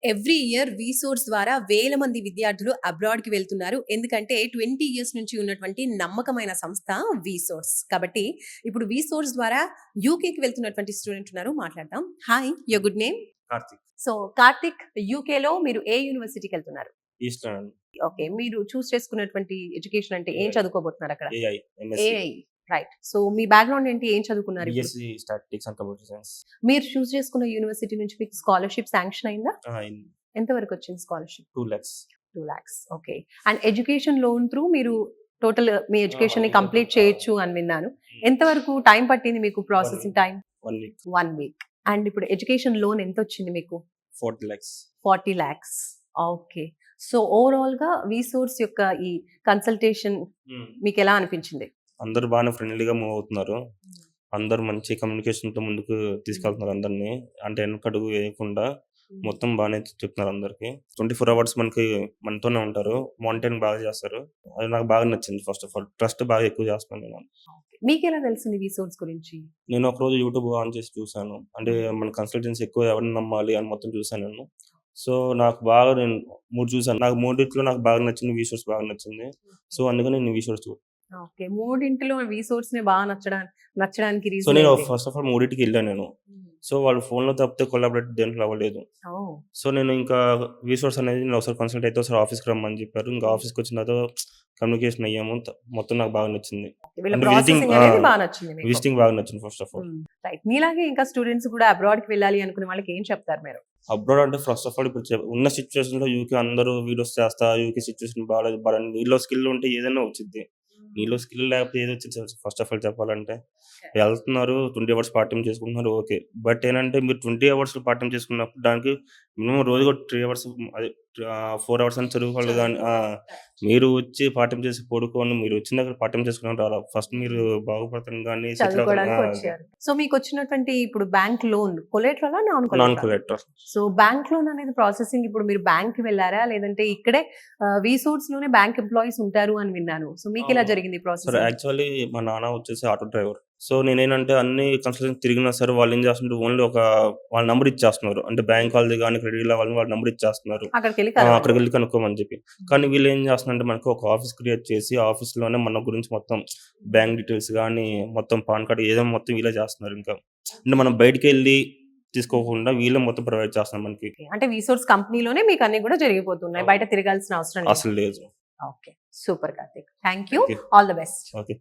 Every year వీసోర్స్ ద్వారా వేల మంది విద్యార్థులు అబ్రాడ్ కి వెళ్తున్నారు. ఎందుకంటే 20 ఇయర్స్ నుంచి ఉన్నటువంటి నమ్మకమైన సంస్థ వీసోర్స్. కాబట్టి ఇప్పుడు వీసోర్స్ ద్వారా యూకేకి వెళ్తున్నటువంటి స్టూడెంట్ ఉన్నారు, మాట్లాడదాం. Hi, your good name? Karthik. So Karthik, యూకేలో మీరు ఏ యూనివర్సిటీకి వెళ్తున్నారు? ఈస్టర్న్ ఓకే, మీరు చూస్ చేసుకున్నటువంటి ఎడ్యుకేషన్ అంటే ఏం చదువుకోబోతున్నారు అక్కడ? AI MSc AI, right. So మీ బ్యాక్గ్రౌండ్ ఏంటి, ఏం చదువుకున్నారు ఇప్పుడు? BSc statistics and computer science. మీరు చూస్ చేసుకున్న యూనివర్సిటీ నుంచి మీకు స్కాలర్షిప్ శాంక్షన్ అయిందా? ఇన్ ఎంత వరకు వచ్చింది scholarship? 2 lakhs. 2 lakhs. Okay. And education loan through మీరు టోటల్ మీ ఎడ్యుకేషన్ ని కంప్లీట్ చేయొచ్చు అని విన్నాను. ఎంత వరకు టైం పట్టింది మీకు processing time? 1 week. 1 week. And ఇప్పుడు ఎడ్యుకేషన్ లోన్ ఎంత వచ్చింది మీకు? 40 lakhs. 40 lakhs. Okay. So overall గా వీసోర్స్ యొక్క ఈ కన్సల్టేషన్ మీకు ఎలా అనిపించింది? అందరూ బాగానే ఫ్రెండ్లీగా మూవ్ అవుతున్నారు. అందరూ మంచి కమ్యూనికేషన్ తో ముందుకు తీసుకెళ్తున్నారు అందరినీ. అంటే వెనకడుగు వేయకుండా మొత్తం బాగానే చెప్తున్నారు అందరికి. 24 hours మనతోనే ఉంటారు. మానిటరింగ్ బాగా చేస్తారు. అది నాకు బాగా నచ్చింది. ఫస్ట్ ఆఫ్ ఆల్ ట్రస్ట్ బాగా ఎక్కువ చేస్తున్నాను నేను. మీకు ఎలా తెలిసింది వీసోర్స్ గురించి? నేను ఒకరోజు యూట్యూబ్ ఆన్ చేసి చూసాను. అంటే మన కన్సల్టెన్సీ ఎక్కువ ఎవరిని నమ్మాలి అని మొత్తం చూసాను నేను. సో నాకు బాగా నేను 3 చూసాను. నాకు మూడిట్లో నాకు బాగా నచ్చింది వీసోర్స్ బాగా నచ్చింది. సో అందుకని నేను వీసోర్స్ ఓకే, మూడింటిలో వీసోర్స్ నే బాగా నచ్చడానికి సో రీజన్ నేను ఏంటి? ఫస్ట్ ఆఫ్ ఆల్ మూడింటికి వెళ్ళాను నేను. సో వాళ్ళు ఫోన్లో తప్పితే కొలాబరేట్ దేంట్లో అవ్వలేదు. ఓ, సో నేను ఇంకా వీసోర్స్ అనేది నేను ఒకసారి కన్సల్ట్ అయితే ఒకసారి ఆఫీస్కి రమ్మని చెప్పారు. ఇంకా ఆఫీస్కి వచ్చిన తర్వాత కమ్యూనికేషన్ అయ్యాము. మొత్తం నాకు బాగా నచ్చింది. వీళ్ళ అంటే ప్రాసెసింగ్ అనేది బాగా నచ్చింది మీకు. విజిటింగ్ బాగా నచ్చింది ఫస్ట్ ఆఫ్ ఆల్. రైట్. మీలాగే ఇంకా స్టూడెంట్స్ కూడా అబ్రాడ్ కి వెళ్ళాలి అనుకునే వాళ్ళకి ఏం చెప్తారు మీరు? అబ్రాడ్ అంటే ఫస్ట్ ఆఫ్ ఆల్ ఇప్పుడు ఉన్న సిచ్యువేషన్ లో యూకే అందరూ వీడియోస్ చేస్తా యూకే సిచ్యువేషన్ బాగాలేదు బట్ నీలో స్కిల్ ఉంటే ఏదైనా వచ్చింది. నీలో స్కిల్ లేకపోతే ఏది వచ్చింది ఫస్ట్ ఆఫ్ ఆల్ చెప్పాలంటే. వెళ్తున్నారు 20 hours పార్ట్ టైం చేసుకుంటున్నారు ఓకే. బట్ ఏంటంటే మీరు 20 hours పార్ట్ టైం చేసుకున్నప్పుడు దానికి మినిమం రోజు కూడా 3 hours అదే 4 hours అని చదువుకోవాలి కానీ మీరు వచ్చి పార్ట్ టైం చేసి పడుకొని మీరు వచ్చిన దగ్గర పార్ట్ టైం చేసుకున్నారు అలా ఫస్ట్ మీరు బాగుపడతాను కానీ చదువుకోవడానికి వచ్చారు. సో మీకు వచ్చినటువంటి ఇప్పుడు బ్యాంక్ లోన్ కొలేటరలా non non collateral? Collector. So bank loan అనేది ప్రాసెసింగ్ ఇప్పుడు మీరు బ్యాంక్ కి వెళ్ళారా, లేదంటే ఇక్కడే వీసోర్స్ లోనే బ్యాంక్ ఎంప్లాయీస్ ఉంటారు అని విన్నాను. సో మీకు ఎలా జరిగింది సరే ప్రాసెస్? యాక్చువల్లీ మా నాన్న వచ్చేసి ఆటో డ్రైవర్. సో నేనేంటంటే అన్ని కన్సల్టెన్సీ తిరిగినా సరే వాళ్ళు ఏం చేస్తుంటే ఓన్లీ వాళ్ళ నంబర్ ఇచ్చేస్తున్నారు. అంటే బ్యాంక్ వాళ్ళది కానీ క్రెడిట్ వాళ్ళ నంబర్ ఇచ్చేస్తున్నారు. అక్కడికి వెళ్ళి కనుక్కోమని చెప్పి. కానీ వీళ్ళు ఏం చేస్తున్నారంటే మనకు ఒక ఆఫీస్ క్రియేట్ చేసి ఆఫీస్ లోనే మన గురించి మొత్తం బ్యాంక్ డీటెయిల్స్ కానీ మొత్తం పాన్ కార్డ్ ఏదో మొత్తం వీళ్ళే చేస్తున్నారు. ఇంకా అంటే మనం బయటికి వెళ్ళి తీసుకోకుండా వీళ్ళే మొత్తం ప్రొవైడ్ చేస్తున్నారు మనకి. అంటే వీసోర్స్ కంపెనీలోనే మీకు అన్ని కూడా జరిగిపోతున్నాయి, బయట తిరగాల్సిన అవసరం లేదు. అసలు లేదు. Okay, super Karthik. Thank you, Okay. All the best. Okay.